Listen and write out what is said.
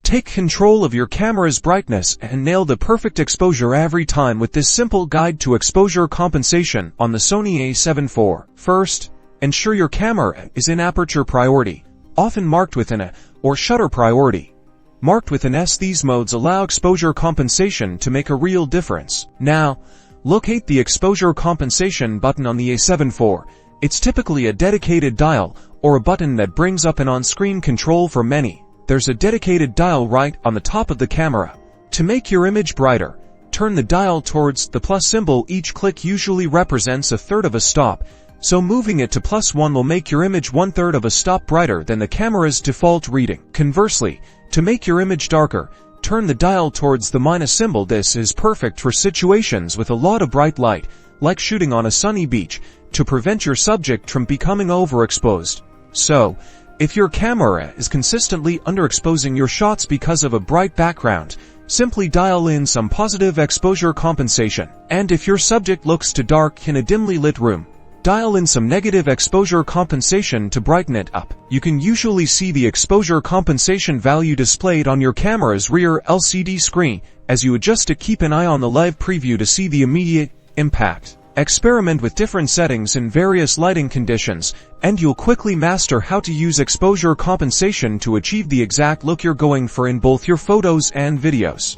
Take control of your camera's brightness and nail the perfect exposure every time with this simple guide to exposure compensation on the Sony a7 IV. First, ensure your camera is in aperture priority, often marked with an A or shutter priority. Marked with an S, these modes allow exposure compensation to make a real difference. Now, locate the exposure compensation button on the a7 IV. It's typically a dedicated dial or a button that brings up an on-screen control for many. There's a dedicated dial right on the top of the camera. To make your image brighter, turn the dial towards the plus symbol. Each click usually represents a third of a stop, so moving it to +1 will make your image 1/3 of a stop brighter than the camera's default reading. Conversely, to make your image darker, turn the dial towards the minus symbol. This is perfect for situations with a lot of bright light, like shooting on a sunny beach, to prevent your subject from becoming overexposed. So, if your camera is consistently underexposing your shots because of a bright background, simply dial in some positive exposure compensation. And if your subject looks too dark in a dimly lit room, dial in some negative exposure compensation to brighten it up. You can usually see the exposure compensation value displayed on your camera's rear LCD screen. As you adjust it, keep an eye on the live preview to see the immediate impact. Experiment with different settings in various lighting conditions, and you'll quickly master how to use exposure compensation to achieve the exact look you're going for in both your photos and videos.